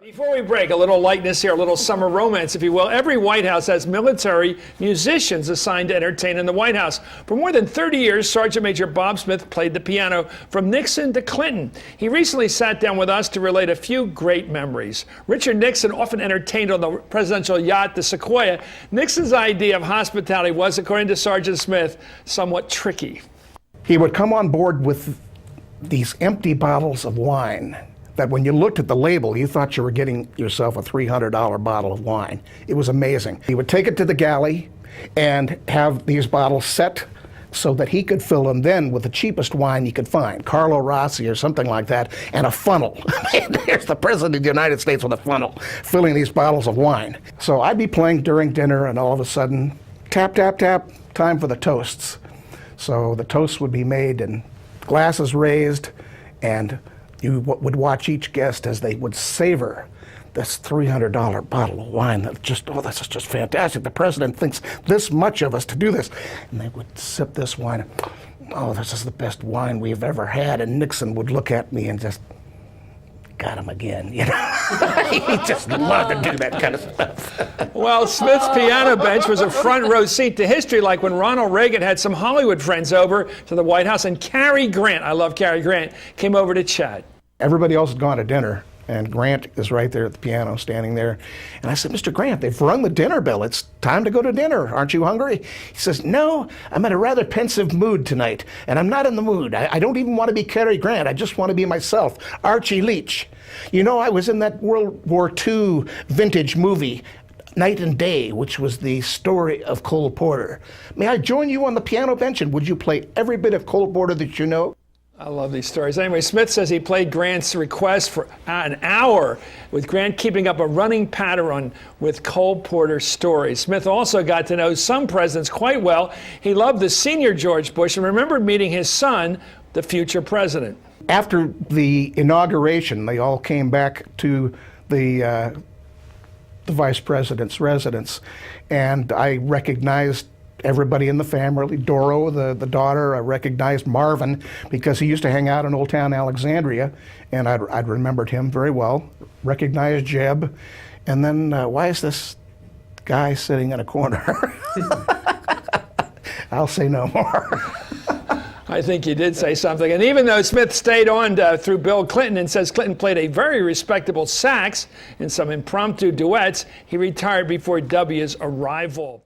Before we break, a little lightness here, a little summer romance, if you will. Every White House has military musicians assigned to entertain in the White House. For more than 30 years, Sergeant Major Bob Smith played the piano from Nixon to Clinton. He recently sat down with us to relate a few great memories. Richard Nixon often entertained on the presidential yacht, the Sequoia. Nixon's idea of hospitality was, according to Sergeant Smith, somewhat tricky. He would come on board with these empty bottles of wine that when you looked at the label, you thought you were getting yourself a $300 bottle of wine. It was amazing. He would take it to the galley and have these bottles set so that he could fill them then with the cheapest wine he could find, Carlo Rossi or something like that, and a funnel. There's the President of the United States with a funnel, filling these bottles of wine. So I'd be playing during dinner, and all of a sudden, tap, tap, tap, time for the toasts. So the toasts would be made and glasses raised, and you would watch each guest as they would savor this $300 bottle of wine that just, oh, this is just fantastic. The president thinks this much of us to do this. And they would sip this wine. Oh, this is the best wine we've ever had. And Nixon would look at me and just, got him again, you know. He just loved to do that kind of stuff. Well, Smith's piano bench was a front row seat to history, like when Ronald Reagan had some Hollywood friends over to the White House, and Cary Grant, I love Cary Grant, came over to chat. Everybody else had gone to dinner, and Grant is right there at the piano, standing there. And I said, Mr. Grant, they've rung the dinner bell. It's time to go to dinner. Aren't you hungry? He says, no, I'm in a rather pensive mood tonight, and I'm not in the mood. I don't even want to be Cary Grant. I just want to be myself, Archie Leach. You know, I was in that World War II vintage movie, Night and Day, which was the story of Cole Porter. May I join you on the piano bench, and would you play every bit of Cole Porter that you know? I love these stories. Anyway, Smith says he played Grant's request for an hour, with Grant keeping up a running pattern with Cole Porter's stories. Smith also got to know some presidents quite well. He loved the senior George Bush and remembered meeting his son, the future president. After the inauguration, they all came back to the vice president's residence, and I recognized everybody in the family. Doro, the daughter, I recognized Marvin because he used to hang out in Old Town Alexandria, and I'd remembered him very well. Recognized Jeb, and then why is this guy sitting in a corner? I'll say no more. I think you did say something. And even though Smith stayed on through Bill Clinton and says Clinton played a very respectable sax in some impromptu duets, he retired before W's arrival.